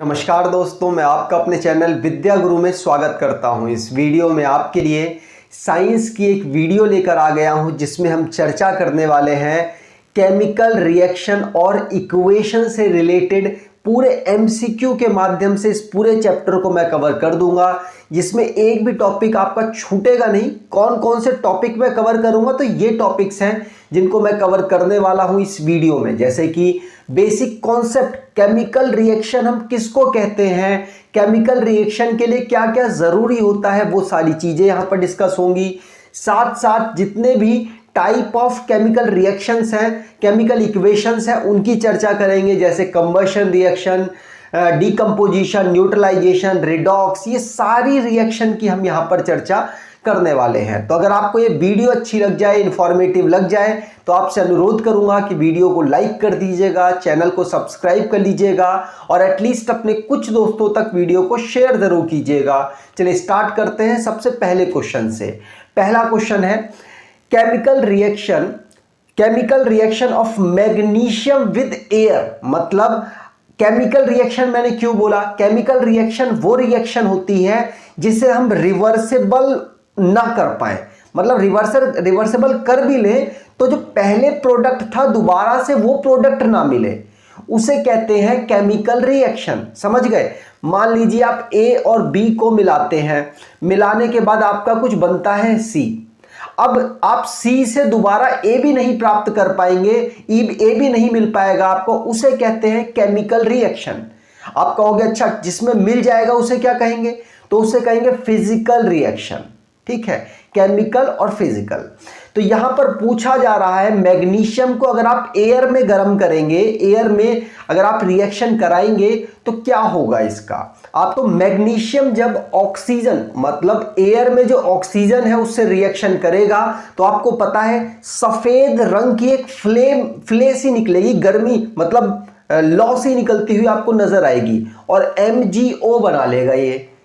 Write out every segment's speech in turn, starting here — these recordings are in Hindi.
नमस्कार दोस्तों, मैं आपका अपने चैनल विद्या गुरु में स्वागत करता हूं। इस वीडियो में आपके लिए साइंस की एक वीडियो लेकर आ गया हूं जिसमें हम चर्चा करने वाले हैं केमिकल रिएक्शन और इक्वेशन से रिलेटेड पूरे एमसीक्यू के माध्यम से। इस पूरे चैप्टर को मैं कवर कर दूंगा जिसमें एक भी टॉपिक आपका छूटेगा नहीं। कौन कौन से टॉपिक मैं कवर करूंगा, तो ये टॉपिक्स हैं जिनको मैं कवर करने वाला हूं इस वीडियो में, जैसे कि बेसिक कॉन्सेप्ट, केमिकल रिएक्शन हम किसको कहते हैं, केमिकल रिएक्शन के लिए क्या क्या जरूरी होता है, वो सारी चीजें यहां पर डिस्कस होंगी। साथ साथ जितने भी टाइप ऑफ केमिकल रिएक्शंस हैं, केमिकल इक्वेशंस हैं, उनकी चर्चा करेंगे, जैसे combustion reaction, decomposition, neutralisation, redox, ये सारी रिएक्शन की हम यहाँ पर चर्चा करने वाले हैं। तो अगर आपको ये वीडियो अच्छी लग जाए, इंफॉर्मेटिव लग जाए, तो आपसे अनुरोध करूंगा कि वीडियो को लाइक कर दीजिएगा, चैनल को सब्सक्राइब कर लीजिएगा और एटलीस्ट अपने कुछ दोस्तों तक वीडियो को शेयर जरूर कीजिएगा। चलिए स्टार्ट करते हैं सबसे पहले क्वेश्चन से। पहला क्वेश्चन है chemical reaction of magnesium with air. मतलब केमिकल रिएक्शन मैंने क्यों बोला, केमिकल रिएक्शन वो रिएक्शन होती है जिसे हम रिवर्सेबल ना कर पाए। मतलब रिवर्सेबल कर भी ले तो जो पहले प्रोडक्ट था दोबारा से वो प्रोडक्ट ना मिले, उसे कहते हैं केमिकल रिएक्शन। समझ गए। मान लीजिए आप ए और बी को मिलाते हैं, मिलाने के बाद आपका कुछ बनता है सी। अब आप सी से दोबारा ए भी नहीं प्राप्त कर पाएंगे, ए भी नहीं मिल पाएगा आपको, उसे कहते हैं केमिकल रिएक्शन। आप कहोगे अच्छा जिसमें मिल जाएगा उसे क्या कहेंगे, तो उसे कहेंगे फिजिकल रिएक्शन। ठीक है, केमिकल और फिजिकल। तो यहां पर पूछा जा रहा है मैग्नीशियम को अगर आप एयर में गर्म करेंगे, एयर में अगर आप रिएक्शन कराएंगे तो क्या होगा इसका। आप तो मैग्नीशियम जब ऑक्सीजन, मतलब एयर में जो ऑक्सीजन है उससे रिएक्शन करेगा तो आपको पता है सफेद रंग की एक फ्ले सी निकलेगी, गर्मी मतलब लौ सी निकलती हुई आपको नजर आएगी और MgO बना लेगा।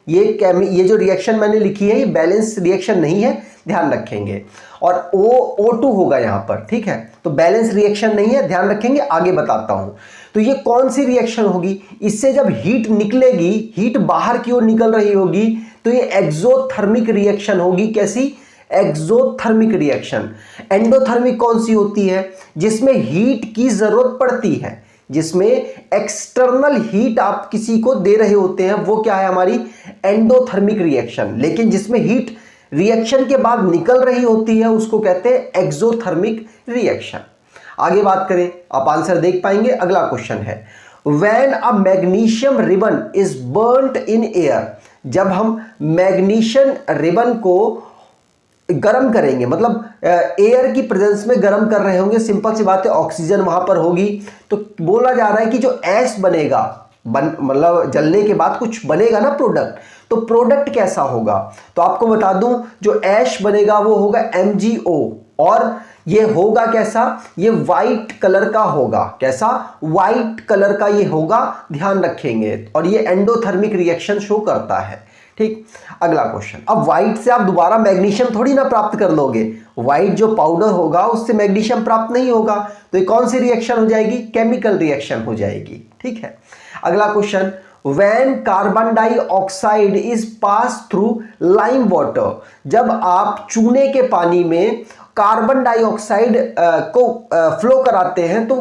ये जो रिएक्शन मैंने लिखी है ये बैलेंस रिएक्शन नहीं है, ध्यान रखेंगे। और O2 होगा यहां पर। ठीक है, तो बैलेंस रिएक्शन नहीं है, ध्यान रखेंगे, आगे बताता हूं। तो ये कौन सी रिएक्शन होगी, इससे जब हीट निकलेगी, हीट बाहर की ओर निकल रही होगी, तो ये एक्सोथर्मिक रिएक्शन होगी। कैसी, एक्सोथर्मिक रिएक्शन। एंडोथर्मिक कौन सी होती है, जिसमें हीट की जरूरत पड़ती है, जिसमें एक्सटर्नल हीट आप किसी को दे रहे होते हैं, वो क्या है हमारी एंडोथर्मिक रिएक्शन। लेकिन जिसमें हीट रिएक्शन के बाद निकल रही होती है उसको कहते हैं एक्सोथर्मिक रिएक्शन। आगे बात करें, आप आंसर देख पाएंगे। अगला क्वेश्चन है when a magnesium ribbon is burned in air. जब हम मैग्नीशियम रिबन को गर्म करेंगे, मतलब एयर की प्रेजेंस में गर्म कर रहे होंगे, सिंपल सी बात है, ऑक्सीजन वहां पर होगी, तो बोला जा रहा है कि जो ऐश बनेगा, मतलब जलने के बाद कुछ बनेगा ना प्रोडक्ट, तो प्रोडक्ट कैसा होगा। तो आपको बता दूं जो ऐश बनेगा वो होगा MgO और ये होगा कैसा, ये वाइट कलर का होगा। कैसा, वाइट कलर का ये होगा, ध्यान रखेंगे। और ये एंडोथर्मिक रिएक्शन शो करता है। ठीक, अगला क्वेश्चन। अब व्हाइट से आप दोबारा मैग्नीशियम थोड़ी ना प्राप्त कर लोगे, व्हाइट जो पाउडर होगा उससे मैग्नीशियम प्राप्त नहीं होगा, तो ये कौन सी रिएक्शन हो जाएगी, केमिकल रिएक्शन हो जाएगी। ठीक है, अगला question when carbon dioxide is pass through lime water. जब आप चूने के पानी में कार्बन डाइऑक्साइड को फ्लो कराते हैं तो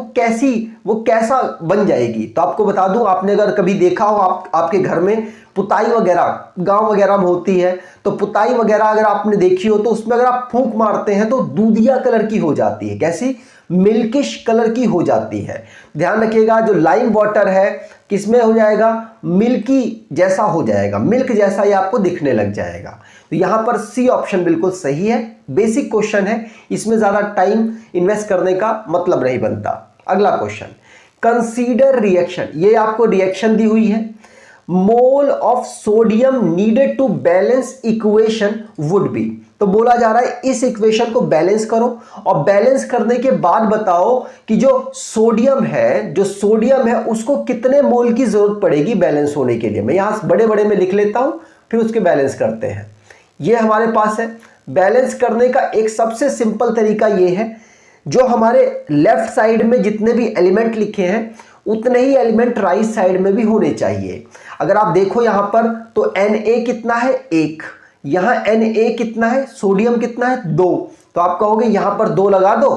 वो कैसा बन जाएगी। तो आपको बता दूं, आपने अगर कभी देखा हो, आपके घर में पुताई वगैरह गांव वगैरह में होती है, तो पुताई वगैरह अगर आपने देखी हो तो उसमें अगर आप फूंक मारते हैं तो दूधिया कलर की हो जाती है। कैसी, मिल्किश कलर की हो जाती है। ध्यान रखिएगा, जो लाइम वाटर है किसमें हो जाएगा, मिल्की जैसा हो जाएगा, मिल्क जैसा ये आपको दिखने लग जाएगा। तो यहां पर सी ऑप्शन बिल्कुल सही है। बेसिक क्वेश्चन है, इसमें ज्यादा टाइम इन्वेस्ट करने का मतलब नहीं बनता। अगला क्वेश्चन, कंसीडर रिएक्शन। ये आपको रिएक्शन दी हुई है, mole of sodium needed to balance equation would be. तो बोला जा रहा है इस इक्वेशन को बैलेंस करो और बैलेंस करने के बाद बताओ कि जो सोडियम है उसको कितने मोल की जरूरत पड़ेगी बैलेंस होने के लिए। मैं यहां बड़े बड़े में लिख लेता हूं, फिर उसके बैलेंस करते हैं। ये हमारे पास है। बैलेंस करने का एक सबसे सिंपल तरीका ये है, जो हमारे लेफ्ट साइड में जितने भी एलिमेंट लिखे हैं उतने ही एलिमेंट राइट साइड में भी होने चाहिए। अगर आप देखो यहां पर तो Na कितना है 1, यहां Na कितना है, सोडियम कितना है 2, तो आप कहोगे यहां पर 2 लगा दो,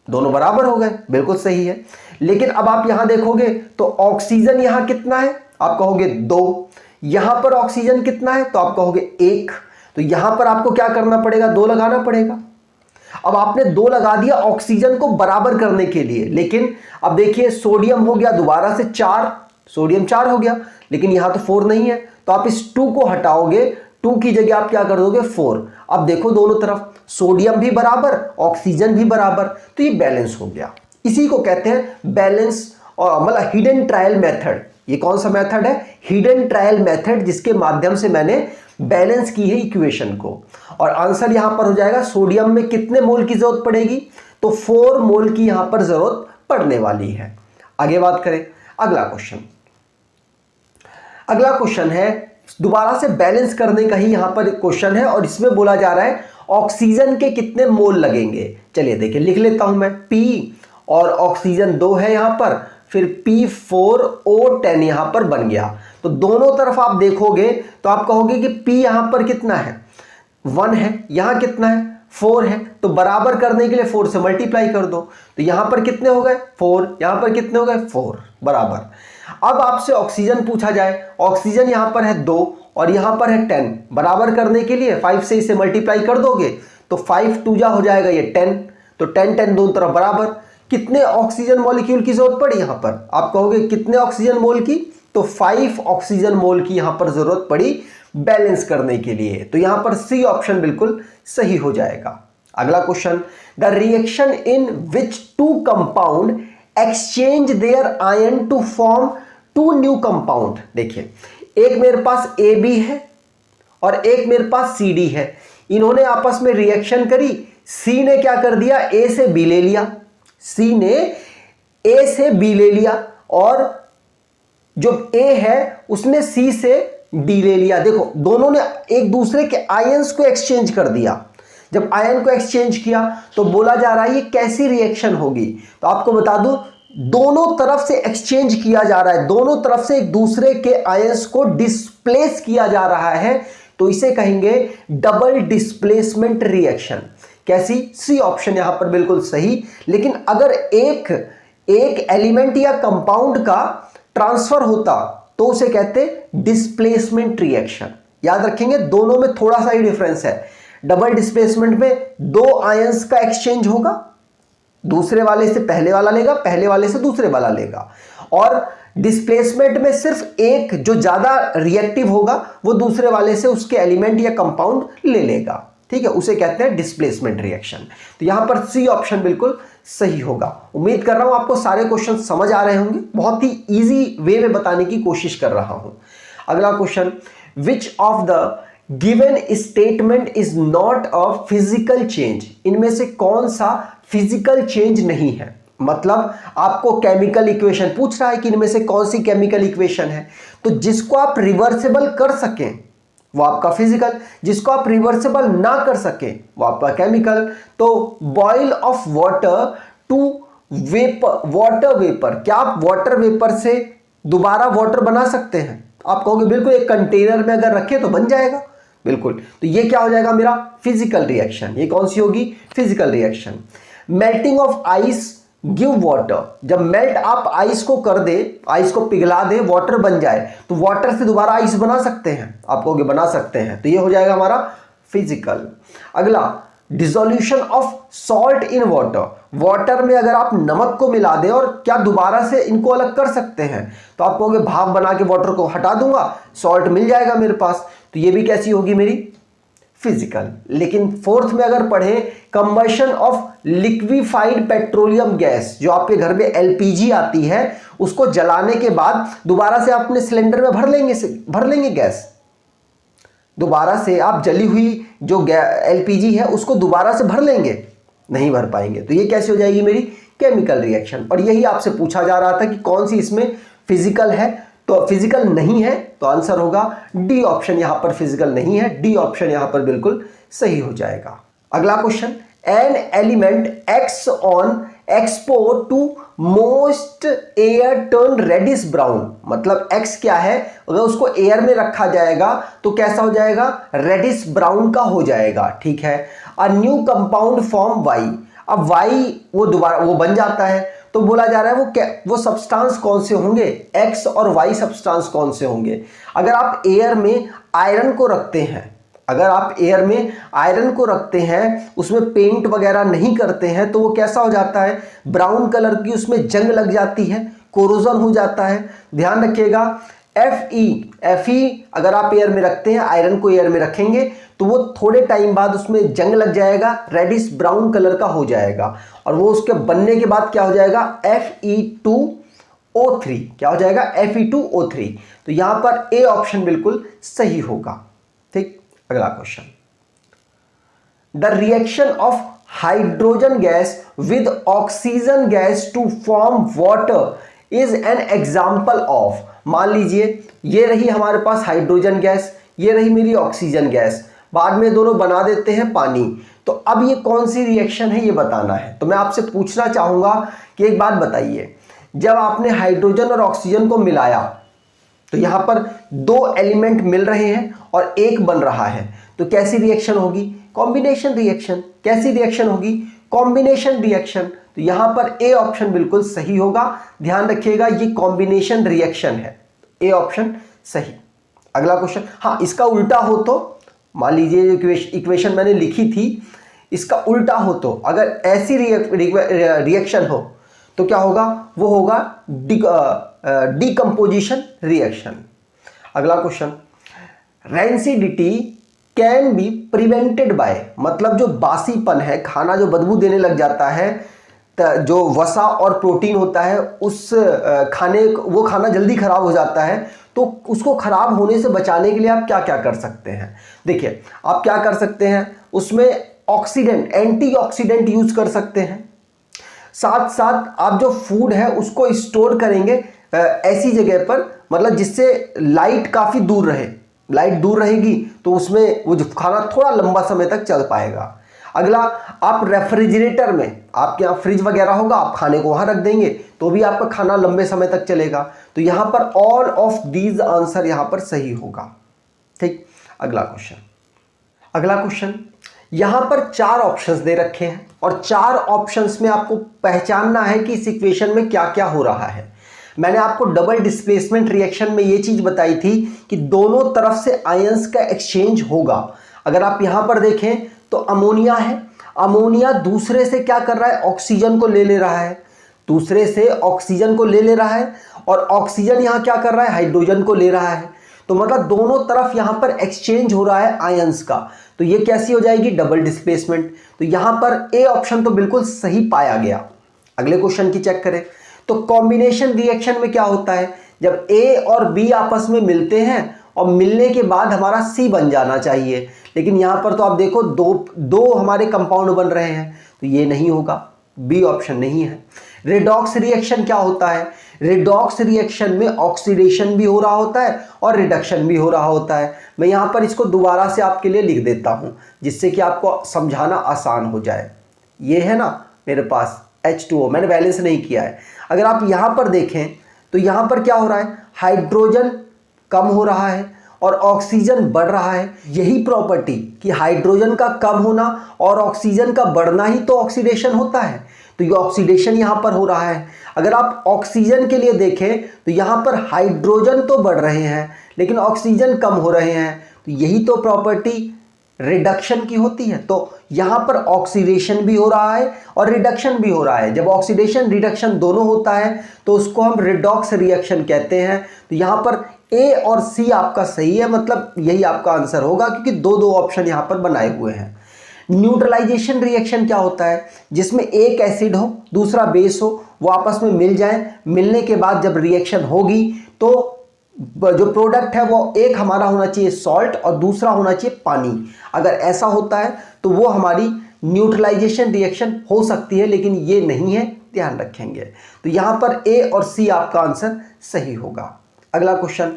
दोनों बराबर हो गए, बिल्कुल सही है। लेकिन अब आप यहां देखोगे तो ऑक्सीजन यहां कितना है, आप कहोगे 2, यहां पर ऑक्सीजन कितना है तो आप कहोगे 1, तो यहां पर आपको क्या करना पड़ेगा, 2 लगाना पड़ेगा। अब आपने 2 लगा दिया ऑक्सीजन को बराबर करने के लिए, लेकिन अब देखिए सोडियम हो गया दोबारा से 4, सोडियम 4 हो गया, लेकिन यहां तो 4 नहीं है, तो आप इस 2 को हटाओगे, 2 की जगह आप क्या कर दोगे 4। अब देखो दोनों तरफ सोडियम भी बराबर, ऑक्सीजन भी बराबर, तो ये बैलेंस हो गया। इसी को कहते हैं बैलेंस और मतलब हिडन ट्रायल मेथड। ये कौन सा मेथड है, हिडन ट्रायल मेथड, जिसके माध्यम से मैंने बैलेंस की है इक्वेशन को। और आंसर यहां पर हो जाएगा सोडियम में कितने मोल की जरूरत पड़ेगी, तो 4 मोल की यहां पर जरूरत पड़ने वाली है। आगे बात करें, अगला क्वेश्चन है दोबारा से बैलेंस करने का ही यहां पर क्वेश्चन है, और इसमें बोला जा रहा है ऑक्सीजन के कितने मोल लगेंगे। चलिए देखिए, लिख लेता हूं मैं, P और ऑक्सीजन 2 है यहां पर, फिर P4O10 यहां पर बन गया। तो दोनों तरफ आप देखोगे तो आप कहोगे कि P यहां पर कितना है 1 है, यहां कितना है 4 है, तो बराबर करने के लिए 4 से मल्टीप्लाई कर दो, तो यहां पर कितने हो गए 4, यहां पर कितने हो गए 4 बराबर। अब आपसे ऑक्सीजन पूछा जाए, ऑक्सीजन यहां पर है 2 और यहां पर है 10, बराबर करने के लिए 5 से इसे मल्टीप्लाई कर दोगे तो 5 2 जा हो जाएगा ये 10, तो 10 10 दोनों तरफ बराबर। कितने ऑक्सीजन मॉलिक्यूल की जरूरत पड़ी यहां पर, आप कहोगे कितने ऑक्सीजन मोल की, तो 5 ऑक्सीजन मोल की यहां पर जरूरत पड़ी बैलेंस करने के लिए, तो यहां पर सी ऑप्शन बिल्कुल सही हो जाएगा। अगला question, the reaction in which 2 compound exchange their ion to form 2 new compound. देखिए, एक मेरे पास AB है और एक मेरे पास CD है, इन्होंने आपस में रिएक्शन करी, C ने क्या कर दिया, A से B ले लिया, C ने A से B ले लिया, और जो A है उसने C से D ले लिया। देखो दोनों ने एक दूसरे के आयंस को एक्सचेंज कर दिया। जब आयन को एक्सचेंज किया तो बोला जा रहा है ये कैसी रिएक्शन होगी, तो आपको बता दूं दोनों तरफ से एक्सचेंज किया जा रहा है, दोनों तरफ से एक दूसरे के आयंस को डिस्प्लेस किया जा रहा है, तो इसे कहेंगे डबल डिस्प्लेसमेंट रिएक्शन। कैसी, सी ऑप्शन यहां पर बिल्कुल सही। लेकिन अगर एक एलिमेंट या कंपाउंड का ट्रांसफर होता तो उसे कहते डिस्प्लेसमेंट रिएक्शन। याद रखेंगे दोनों में थोड़ा सा ही डिफरेंस है। डबल डिस्प्लेसमेंट में 2 आयंस का एक्सचेंज होगा, दूसरे वाले से पहले वाला लेगा, पहले वाले से दूसरे वाला लेगा, और डिस्प्लेसमेंट में सिर्फ एक जो ज्यादा रिएक्टिव होगा वो दूसरे वाले से उसके एलिमेंट या कंपाउंड ले लेगा, ठीक है, उसे कहते हैं डिस्प्लेसमेंट रिएक्शन। तो यहां पर सी ऑप्शन बिल्कुल सही होगा। उम्मीद कर रहा हूं आपको सारे क्वेश्चन समझ आ रहे होंगे, बहुत ही इजी वे में बताने की कोशिश कर रहा हूं। अगला question, which of the given statement is not a physical change. इनमें से कौन सा फिजिकल चेंज नहीं है, मतलब आपको केमिकल इक्वेशन पूछ रहा है कि इनमें से कौन सी केमिकल इक्वेशन है, तो जिसको आप रिवर्सिबल कर सकें वो आपका फिजिकल, जिसको आप रिवर्सिबल ना कर सकें वो आपका केमिकल। तो boil of water to vapour, water vapour, क्या आप वाटर वेपर से दोबारा वाटर बना सकते हैं? आप कहोगे बिल्कुल, एक कंटेनर में अगर रखें तो बन जाएगा, बिल्कुल। तो ये क्या हो जाएगा मेरा फिजिकल रिएक्शन। ये कौन सी होगी, physical reaction. Melting of ice give water, जब मेल्ट आप आइस को कर दे, आइस को पिघला दे, वाटर बन जाए, तो वाटर से दोबारा आइस बना सकते हैं? आप कहोगे बना सकते हैं, तो ये हो जाएगा हमारा फिजिकल। अगला, dissolution of salt in water, water में अगर आप नमक को मिला दें और क्या दोबारा से इनको अलग कर सकते हैं? तो आप कहोगे भाप बना के वाटर को हटा दूंगा, सॉल्ट मिल जाएगा मेरे पास, तो ये भी कैसी होगी मेरी, फिजिकल। लेकिन फोर्थ में अगर पढ़े, combustion of liquefied petroleum gas, जो आपके घर में LPG आती है, उसको जलाने के बाद दोबारा से आप अपने सिलेंडर में भर लेंगे गैस, दोबारा से आप जली हुई जो LPG है उसको दोबारा से भर लेंगे, नहीं भर पाएंगे। तो ये कैसे हो जाएगी मेरी केमिकल रिएक्शन। और यही आपसे पूछा जा रहा था कि कौन सी इसमें फिजिकल है, तो फिजिकल नहीं है, तो आंसर होगा डी ऑप्शन, यहां पर फिजिकल नहीं है, डी ऑप्शन यहां पर बिल्कुल सही हो जाएगा। अगला question, an element acts on expose to most air turn reddish brown, मतलब एक्स क्या है, अगर उसको एयर में रखा जाएगा तो कैसा हो जाएगा, रेडिश ब्राउन का हो जाएगा, ठीक है। A new compound form Y, अब वाई वो दोबारा वो बन जाता है, तो बोला जा रहा है वो सब्सटेंस कौन से होंगे, एक्स और वाई सब्सटेंस कौन से होंगे। अगर आप एयर में आयरन को रखते हैं, अगर आप एयर में आयरन को रखते हैं, उसमें पेंट वगैरह नहीं करते हैं, तो वो कैसा हो जाता है, ब्राउन कलर की उसमें जंग लग जाती है, कोरोजन हो जाता है। ध्यान रखिएगा, Fe अगर आप एयर में रखते हैं, आयरन को एयर में रखेंगे तो वो थोड़े टाइम बाद उसमें जंग लग जाएगा, रेडिश ब्राउन कलर का हो जाएगा, और वो उसके बनने के बाद क्या हो जाएगा, Fe2O3, क्या हो जाएगा, Fe2O3। तो यहां पर ए ऑप्शन बिल्कुल सही होगा, ठीक। अगला question, the reaction of hydrogen gas with oxygen gas to form water is an example of. मान लीजिए ये रही हमारे पास हाइड्रोजन गैस, ये रही मेरी ऑक्सीजन गैस, बाद में दोनों बना देते हैं पानी, तो अब ये कौन सी रिएक्शन है ये बताना है। तो मैं आपसे पूछना चाहूंगा कि एक बात बताइए, जब आपने हाइड्रोजन और ऑक्सीजन को मिलाया तो यहां पर दो एलिमेंट मिल रहे हैं और एक बन रहा है, तो कैसी रिएक्शन होगी, कॉम्बिनेशन रिएक्शन। कैसी रिएक्शन होगी, कॉम्बिनेशन रिएक्शन। तो यहां पर ए ऑप्शन बिल्कुल सही होगा, ध्यान रखिएगा ये कॉम्बिनेशन रिएक्शन है, ए ऑप्शन सही। अगला क्वेश्चन, हाँ इसका उल्टा हो तो, मान लीजिए इक्वेशन मैंने लिखी थी, इसका उल्टा हो तो, अगर ऐसी रिएक्शन हो तो क्या होगा, वो होगा डिकम्पोजिशन रिएक्शन। अगला question, rancidity can be prevented by, मतलब जो बासीपन है, खाना जो बदबू देने लग जाता है, जो वसा और प्रोटीन होता है उस खाने, वो खाना जल्दी खराब हो जाता है, तो उसको खराब होने से बचाने के लिए आप क्या क्या कर सकते हैं। देखिए आप क्या कर सकते हैं, उसमें ऑक्सीडेंट, एंटीऑक्सीडेंट यूज कर सकते हैं, साथ साथ आप जो फूड है उसको स्टोर करेंगे ऐसी जगह पर, मतलब जिससे लाइट काफ़ी दूर रहे, लाइट दूर रहेगी तो उसमें वो जो खाना थोड़ा लंबा समय तक चल पाएगा। अगला, आप रेफ्रिजरेटर में, आपके यहाँ फ्रिज वगैरह होगा, आप खाने को वहाँ रख देंगे तो भी आपका खाना लंबे समय तक चलेगा। तो यहाँ पर ऑल ऑफ दीज आंसर यहाँ पर सही होगा, ठीक। अगला क्वेश्चन, यहाँ पर चार ऑप्शंस दे रखे हैं और चार ऑप्शंस में आपको पहचानना है कि इस इक्वेशन में क्या क्या हो रहा है। मैंने आपको डबल डिस्प्लेसमेंट रिएक्शन में ये चीज बताई थी कि दोनों तरफ से आयंस का एक्सचेंज होगा। अगर आप यहां पर देखें तो अमोनिया है, अमोनिया दूसरे से क्या कर रहा है, ऑक्सीजन को ले रहा है, दूसरे से ऑक्सीजन को ले रहा है, और ऑक्सीजन यहां क्या कर रहा है, हाइड्रोजन को ले रहा है। तो मतलब दोनों तरफ यहां पर एक्सचेंज हो रहा है आयंस का, तो ये कैसी हो जाएगी, डबल डिस्प्लेसमेंट। तो यहां पर ए ऑप्शन तो बिल्कुल सही पाया गया। अगले क्वेश्चन की चेक करें तो कॉम्बिनेशन रिएक्शन में क्या होता है, जब ए और बी आपस में मिलते हैं और मिलने के बाद हमारा सी बन जाना चाहिए, लेकिन यहां पर तो आप देखो दो हमारे कंपाउंड बन रहे हैं, तो ये नहीं होगा, बी ऑप्शन नहीं है। रेडॉक्स रिएक्शन क्या होता है, रेडॉक्स रिएक्शन में ऑक्सीडेशन भी हो रहा होता है और रिडक्शन भी हो रहा होता है। मैं यहां पर इसको दोबारा से आपके लिए लिख देता हूं जिससे कि आपको समझाना आसान हो जाए। ये है ना मेरे पास H2O, मैंने बैलेंस नहीं किया है। अगर आप यहां पर देखें तो यहां पर क्या हो रहा है, हाइड्रोजन कम हो रहा है और ऑक्सीजन बढ़ रहा है। यही प्रॉपर्टी कि हाइड्रोजन का कम होना और ऑक्सीजन का बढ़ना ही तो ऑक्सीडेशन होता है, तो ये ऑक्सीडेशन यहां पर हो रहा है। अगर आप ऑक्सीजन के लिए देखें तो यहां पर हाइड्रोजन तो बढ़ रहे हैं लेकिन ऑक्सीजन कम हो रहे हैं, तो यही तो प्रॉपर्टी रिडक्शन की होती है। तो यहां पर ऑक्सीडेशन भी हो रहा है और रिडक्शन भी हो रहा है। जब ऑक्सीडेशन रिडक्शन दोनों होता है तो उसको हम रिडॉक्स रिएक्शन कहते हैं। तो यहां पर ए और सी आपका सही है, मतलब यही आपका आंसर होगा क्योंकि दो ऑप्शन यहां पर बनाए हुए हैं। न्यूट्रलाइजेशन रिएक्शन क्या होता है, जिसमें एक एसिड हो दूसरा बेस हो, वो आपस में मिल जाए, मिलने के बाद जब रिएक्शन होगी तो जो प्रोडक्ट है वो एक हमारा होना चाहिए सॉल्ट और दूसरा होना चाहिए पानी। अगर ऐसा होता है तो वो हमारी न्यूट्रलाइजेशन रिएक्शन हो सकती है, लेकिन ये नहीं है, ध्यान रखेंगे। तो यहां पर ए और सी आपका आंसर सही होगा। अगला question,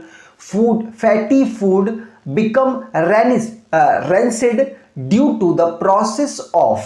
fatty food become rancid due to the process of.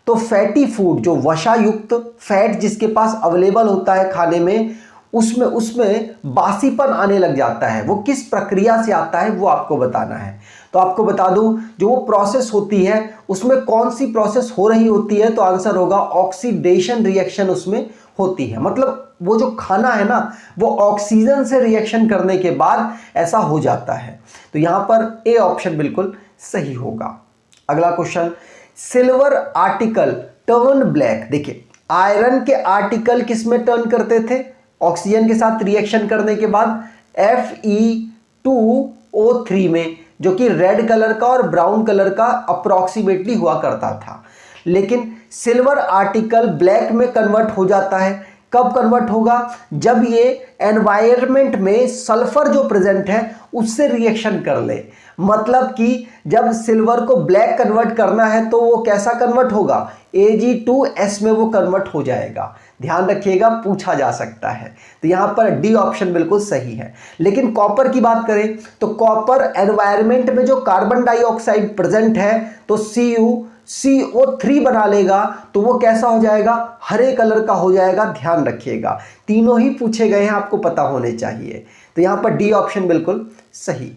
तो तो फैटी फूड, जो वसा युक्त फैट जिसके पास अवेलेबल होता है खाने में, उसमें बासीपन आने लग जाता है। वो किस प्रक्रिया से आता है वो आपको बताना है। तो आपको बता दूं, जो वो प्रोसेस होती है उसमें कौन सी प्रोसेस हो रही होती है, तो आंसर होगा ऑक्सीडेशन रिएक्शन उसमें होती है। मतलब वो जो खाना है ना, वो ऑक्सीजन से रिएक्शन करने के बाद ऐसा हो जाता है। तो यहां पर ए ऑप्शन बिल्कुल सही होगा। अगला question, silver article turn black. देखिए, आयरन के आर्टिकल किस में टर्न करते थे? ऑक्सीजन के साथ रिएक्शन करने के बाद Fe2O3 में, जो कि रेड कलर का और ब्राउन कलर का अप्रोक्सीमेटली हुआ करता था। लेकिन सिल्वर आर्टिकल ब्लैक में कन्वर्ट हो जाता है। कब कन्वर्ट होगा? जब ये एनवायरनमेंट में सल्फर जो प्रेजेंट है उससे रिएक्शन कर ले। मतलब कि जब सिल्वर को ब्लैक कन्वर्ट करना है तो वो कैसा कन्वर्ट होगा? Ag2S में वो कन्वर्ट हो जाएगा। ध्यान रखिएगा, पूछा जा सकता है। तो यहां पर डी ऑप्शन बिल्कुल सही है। लेकिन कॉपर की बात करें तो कॉपर एनवायरनमेंट में जो कार्बन डाइऑक्साइड प्रेजेंट है तो CO3 बना लेगा, तो वो कैसा हो जाएगा? हरे कलर का हो जाएगा। ध्यान रखिएगा, तीनों ही पूछे गए हैं, आपको पता होने चाहिए। तो यहां पर डी ऑप्शन बिल्कुल सही।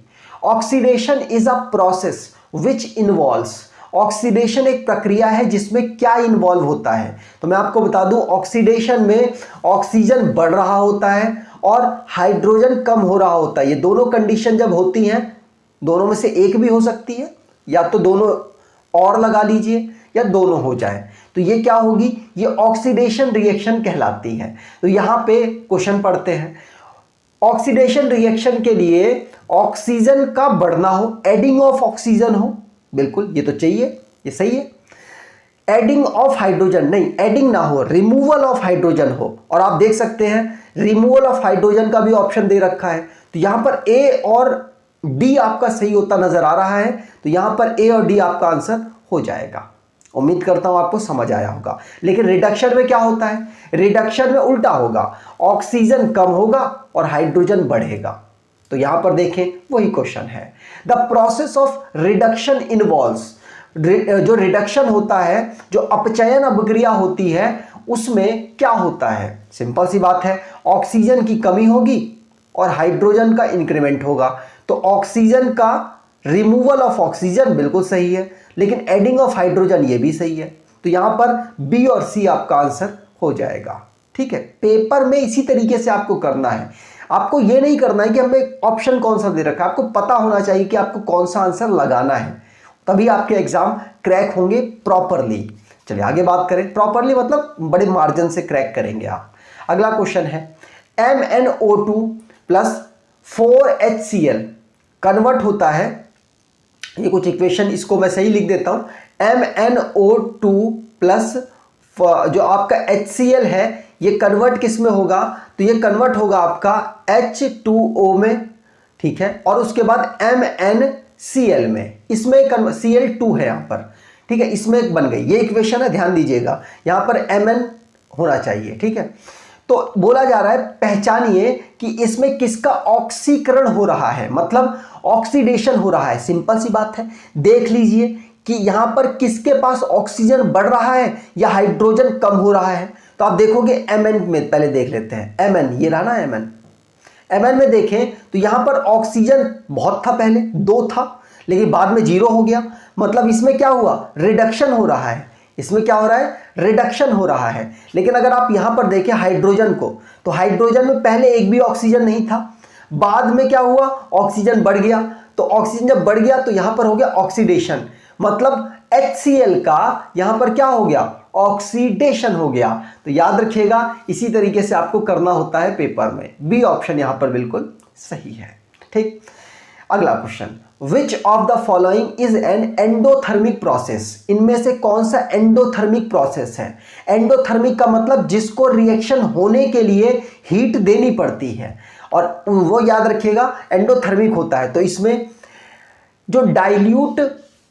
Oxidation is a process which involves. Oxidation एक प्रक्रिया है जिसमें क्या इन्वॉल्व होता है? तो मैं आपको बता दूं, ऑक्सीडेशन में ऑक्सीजन बढ़ रहा होता है और हाइड्रोजन कम हो रहा होता है। ये दोनों कंडीशन जब होती हैं, दोनों में से एक भी हो सकती है, या तो दोनों और लगा लीजिए या दोनों हो जाए, तो ये क्या होगी? ये ऑक्सीडेशन रिएक्शन कहलाती है। तो यहां पे क्वेश्चन पढ़ते हैं, ऑक्सीडेशन रिएक्शन के लिए ऑक्सीजन का बढ़ना हो, एडिंग ऑफ ऑक्सीजन हो, बिल्कुल ये तो चाहिए, ये सही है। एडिंग ऑफ हाइड्रोजन नहीं, एडिंग ना हो, रिमूवल ऑफ हाइड्रोजन हो। और आप देख सकते हैं रिमूवल ऑफ हाइड्रोजन का भी ऑप्शन दे रखा है। तो यहां पर ए और डी आपका सही होता नजर आ रहा है। तो यहां पर ए और डी आपका आंसर हो जाएगा। उम्मीद करता हूं आपको समझ आया होगा। लेकिन रिडक्शन में क्या होता है? रिडक्शन में उल्टा होगा, ऑक्सीजन कम होगा और हाइड्रोजन बढ़ेगा। तो यहां पर देखें, वही क्वेश्चन है। The process of reduction involves, जो रिडक्शन होता है, जो अपचयन अभिक्रिया होती है, उसमें क्या होता है? सिंपल सी बात है, ऑक्सीजन की कमी होगी और हाइड्रोजन का इंक्रीमेंट होगा। तो ऑक्सीजन का रिमूवल ऑफ ऑक्सीजन बिल्कुल सही है, लेकिन एडिंग ऑफ हाइड्रोजन ये भी सही है। तो यहां पर बी और सी आपका आंसर हो जाएगा। ठीक है, पेपर में इसी तरीके से आपको करना है। आपको ये नहीं करना है कि हमें ऑप्शन कौन सा दे रखा है, आपको पता होना चाहिए कि आपको कौन सा आंसर लगाना है, तभी आपके एग्जाम क्रैक होंगे प्रॉपरली। चलिए आगे बात करें। प्रॉपरली मतलब बड़े मार्जिन से क्रैक करेंगे आप। अगला क्वेश्चन है, MnO2 प्लस 4HCl कन्वर्ट होता है, ये कुछ इक्वेशन, इसको मैं सही लिख देता हूं। MnO2 प्लस जो आपका HCl है, ये कन्वर्ट किस में होगा? तो ये कन्वर्ट होगा आपका H2O में, ठीक है, और उसके बाद MnCl में। इसमें Cl2 है यहां पर, ठीक है, इसमें बन गई ये इक्वेशन है। ध्यान दीजिएगा, यहां पर Mn होना चाहिए, ठीक है। तो बोला जा रहा है पहचानिए कि इसमें किसका ऑक्सीकरण हो रहा है, मतलब ऑक्सीडेशन हो रहा है। सिंपल सी बात है, देख लीजिए कि यहां पर किसके पास ऑक्सीजन बढ़ रहा है या हाइड्रोजन कम हो रहा है। तो आप देखोगे Mn में, पहले देख लेते हैं Mn, ये रहा ना Mn में देखें तो यहां पर ऑक्सीजन बहुत था, पहले 2 था, लेकिन बाद में 0 हो गया। मतलब इसमें क्या हुआ? रिडक्शन हो रहा है। इसमें क्या हो रहा है? रिडक्शन हो रहा है। लेकिन अगर आप यहां पर देखें हाइड्रोजन को, तो हाइड्रोजन में पहले एक भी ऑक्सीजन नहीं था, बाद में क्या हुआ? ऑक्सीजन बढ़ गया। तो ऑक्सीजन जब बढ़ गया तो यहां पर हो गया ऑक्सीडेशन, मतलब HCl का यहां पर क्या हो गया? ऑक्सीडेशन हो गया। तो याद रखिएगा, इसी तरीके से आपको करना होता है पेपर में। बी ऑप्शन यहां पर बिल्कुल सही है। ठीक, अगला question, which of the following is an endothermic process? इनमें से कौन सा एंडोथर्मिक प्रोसेस है? एंडोथर्मिक का मतलब जिसको रिएक्शन होने के लिए हीट देनी पड़ती है, और वो याद रखिएगा एंडोथर्मिक होता है। तो इसमें जो डाइल्यूट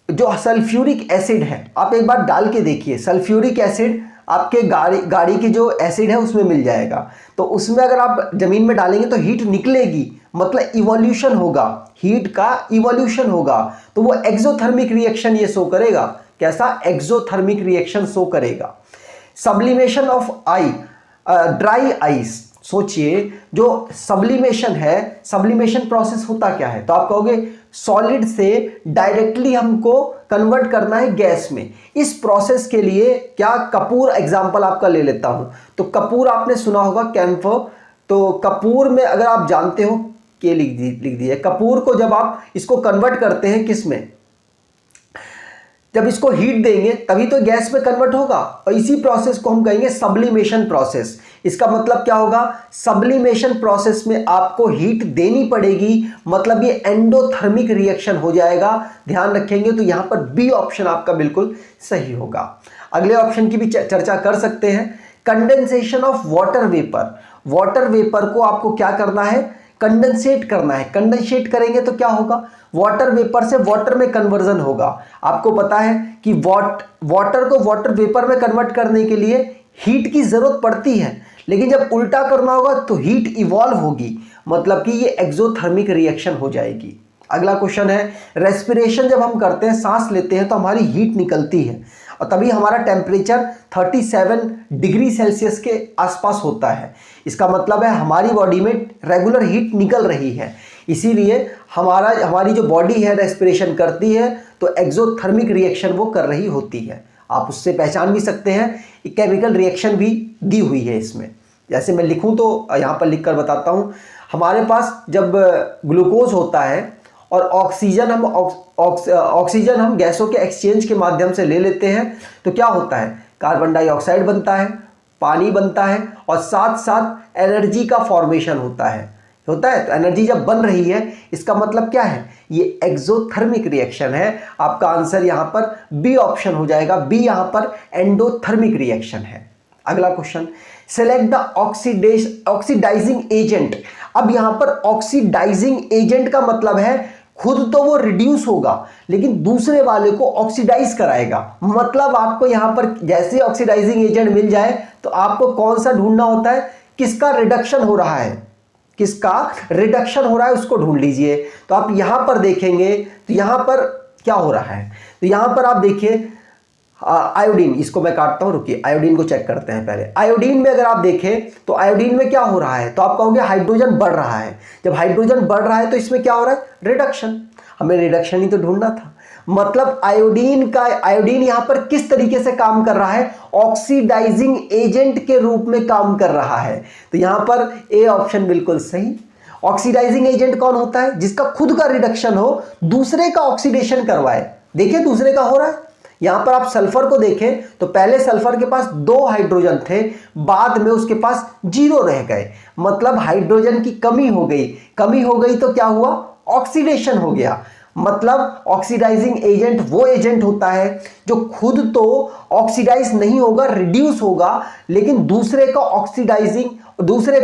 जो सल्फ्यूरिक एसिड है, आप एक बार डाल के देखिए, सल्फ्यूरिक एसिड आपके गाड़ी की जो एसिड है उसमें मिल जाएगा। तो उसमें अगर आप जमीन में डालेंगे तो हीट निकलेगी, मतलब इवोल्यूशन होगा, हीट का इवोल्यूशन होगा। तो वो एक्सोथर्मिक रिएक्शन ये शो करेगा कैसा, एक्सोथर्मिक रिएक्शन शो करेगा। Sublimation of I, dry ice, सोचिए जो सब्लिमेशन है, सब्लिमेशन प्रोसेस होता क्या है, तो आप कहोगे सॉलिड से डायरेक्टली हमको कन्वर्ट करना है गैस में। इस प्रोसेस के लिए क्या, कपूर एग्जांपल आपका ले लेता हूं, तो कपूर आपने सुना होगा, कैम्फर। तो कपूर में अगर आप जानते हो, के लिख दिए, कपूर को जब आप इसको कन्वर्ट करते हैं किस में, जब इसको हीट देंगे तभी तो गैस में कन्वर्ट होगा, और इसी प्रोसेस को हम कहेंगे सब्लिमेशन प्रोसेस। इसका मतलब क्या होगा, सब्लिमेशन प्रोसेस में आपको हीट देनी पड़ेगी, मतलब ये एंडोथर्मिक रिएक्शन हो जाएगा। ध्यान रखेंगे तो यहां पर बी ऑप्शन आपका बिल्कुल सही होगा। अगले ऑप्शन की भी चर्चा कर सकते हैं, condensation of water vapour. Water vapour को आपको क्या करना है, कंडेंसेट करना है। कंडेंसेट करेंगे तो क्या होगा, वाटर वेपर से वाटर में कन्वर्जन होगा। आपको पता है कि वाटर को वाटर वेपर में कन्वर्ट करने के लिए हीट की जरूरत पड़ती है, लेकिन जब उल्टा करना होगा तो हीट इवॉल्व होगी, मतलब कि ये एक्सोथर्मिक रिएक्शन हो जाएगी। अगला क्वेश्चन है, रेस्पिरेशन जब हम करते हैं, सांस लेते हैं तो हमारी हीट निकलती है और तभी हमारा टेम्परेचर 37 डिग्री सेल्सियस के आसपास होता है। इसका मतलब है हमारी बॉडी में रेगुलर हीट निकल रही है, इसीलिए हमारी जो बॉडी है रेस्पिरेशन करती है तो एक्सोथर्मिक रिएक्शन वो कर रही होती है। आप उससे पहचान भी सकते हैं, केमिकल रिएक्शन भी दी हुई है इसमें। जैसे मैं लिखूं तो यहाँ पर लिख कर बताता हूँ, हमारे पास जब ग्लूकोज होता है और ऑक्सीजन हम गैसों के एक्सचेंज के माध्यम से ले लेते हैं तो क्या होता है, कार्बन डाइऑक्साइड बनता है, पानी बनता है और साथ साथ एनर्जी का फॉर्मेशन होता है। तो एनर्जी जब बन रही है इसका मतलब क्या है, ये एक्सोथर्मिक रिएक्शन है। आपका आंसर यहां पर बी ऑप्शन हो जाएगा, बी यहां पर एंडोथर्मिक रिएक्शन है। अगला question, select the oxidising agent. अब यहां पर ऑक्सीडाइजिंग एजेंट का मतलब है खुद तो वो रिड्यूस होगा लेकिन दूसरे वाले को ऑक्सीडाइज कराएगा। मतलब आपको यहां पर जैसे ऑक्सीडाइजिंग एजेंट मिल जाए तो आपको कौन सा ढूंढना होता है, किसका रिडक्शन हो रहा है, उसको ढूंढ लीजिए। तो आप यहां पर देखेंगे तो यहां पर क्या हो रहा है, तो यहां पर आप देखिए आयोडीन, इसको मैं काटता हूं, रुकिए आयोडीन को चेक करते हैं पहले। आयोडीन में अगर आप देखें तो आयोडीन में क्या हो रहा है, तो आप कहोगे हाइड्रोजन बढ़ रहा है। जब हाइड्रोजन बढ़ रहा है तो इसमें क्या हो रहा है, रिडक्शन। हमें रिडक्शन ही तो ढूंढना था। मतलब आयोडीन यहां पर किस तरीके से काम कर रहा है, ऑक्सीडाइजिंग एजेंट के रूप में काम कर रहा है। तो यहां पर ए ऑप्शन बिल्कुल सही। ऑक्सीडाइजिंग एजेंट कौन होता है, जिसका खुद का रिडक्शन हो, दूसरे का ऑक्सीडेशन करवाए। देखिए दूसरे का हो रहा है। यहां पर आप सल्फर को देखें तो पहले सल्फर के पास 2 हाइड्रोजन थे, बाद में उसके पास 0 रह गए, मतलब हाइड्रोजन की कमी हो गई तो क्या हुआ, ऑक्सीडेशन हो गया। मतलब ऑक्सीडाइजिंग एजेंट वो एजेंट होता है जो खुद तो ऑक्सीडाइज नहीं होगा, रिड्यूस होगा, लेकिन दूसरे को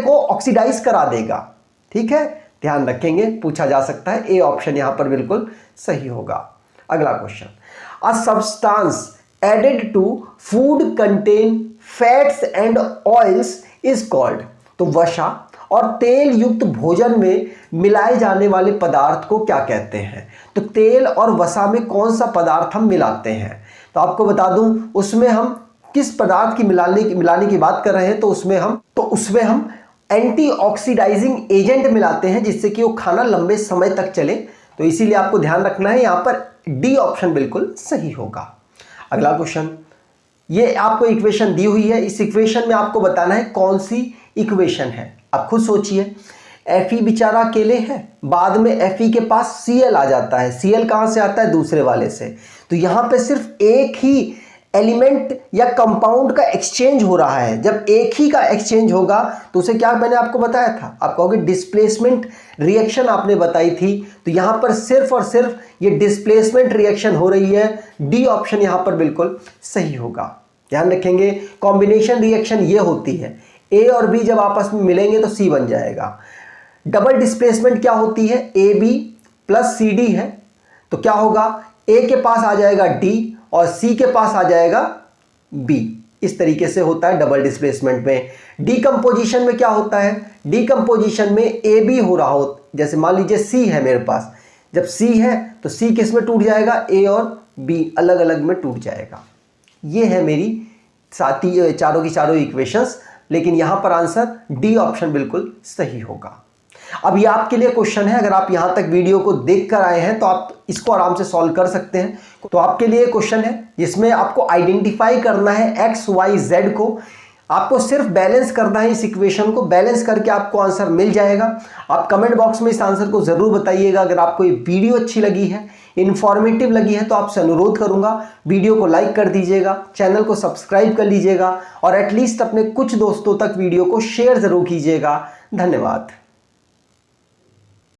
ऑक्सीडाइज करा देगा। ठीक है, ध्यान रखेंगे, पूछा जा सकता है। ए ऑप्शन यहां पर बिल्कुल सही होगा। अगला question, a substance added to food contain fats and oils is called. तो वसा और तेल युक्त भोजन में मिलाए जाने वाले पदार्थ को क्या कहते हैं। तो तेल और वसा में कौन सा पदार्थ हम मिलाते हैं, तो आपको बता दूं उसमें हम किस पदार्थ की मिलाने की बात कर रहे हैं, तो उसमें हम एंटी ऑक्सीडाइजिंग एजेंट मिलाते हैं जिससे कि वो खाना लंबे समय तक चले। तो इसीलिए आपको ध्यान रखना है, यहां पर डी ऑप्शन बिल्कुल सही होगा। अगला क्वेश्चन, ये आपको इक्वेशन दी हुई है, इस इक्वेशन में आपको बताना है कौन सी इक्वेशन है। आप खुद सोचिए, Fe बेचारा अकेले है, बाद में Fe के पास Cl आ जाता है। Cl कहां से आता है, दूसरे वाले से। तो यहां पे सिर्फ एक ही एलिमेंट या कंपाउंड का एक्सचेंज हो रहा है। जब एक ही का एक्सचेंज होगा तो उसे क्या मैंने आपको बताया था, आप कहोगे डिस्प्लेसमेंट रिएक्शन आपने बताई थी। तो यहां पर सिर्फ और सिर्फ ये डिस्प्लेसमेंट रिएक्शन हो रही है। डी ऑप्शन यहां पर बिल्कुल सही होगा। ध्यान रखेंगे, कॉम्बिनेशन रिएक्शन ये होती है, ए और बी जब आपस में मिलेंगे तो सी बन जाएगा। डबल डिस्प्लेसमेंट क्या होती है, A B plus C D है। तो क्या होगा, ए के पास आ जाएगा डी और सी के पास आ जाएगा बी। इस तरीके से होता है डबल डिस्प्लेसमेंट में। डीकंपोजिशन में क्या होता है, डीकंपोजिशन में ए बी हो रहा हो, जैसे मान लीजिए सी है मेरे पास, जब सी है तो सी किस में टूट जाएगा, ए और बी अलग अलग में टूट जाएगा। ये है मेरी चारों की चारों इक्वेशंस, लेकिन यहां पर आंसर डी ऑप्शन बिल्कुल सही होगा। अब ये आपके लिए क्वेश्चन है, अगर आप यहां तक वीडियो को देखकर आए हैं तो आप इसको आराम से सॉल्व कर सकते हैं। तो आपके लिए क्वेश्चन है जिसमें आपको आइडेंटिफाई करना है एक्स वाई जेड को, आपको सिर्फ बैलेंस करना है। इस इक्वेशन को बैलेंस करके आपको आंसर मिल जाएगा। आप कमेंट बॉक्स में इस आंसर को जरूर बताइएगा। अगर आपको ये वीडियो अच्छी लगी है, इंफॉर्मेटिव लगी है, तो आपसे अनुरोध करूंगा वीडियो को लाइक कर दीजिएगा, चैनल को सब्सक्राइब कर लीजिएगा और एटलीस्ट अपने कुछ दोस्तों तक वीडियो को शेयर जरूर कीजिएगा। धन्यवाद।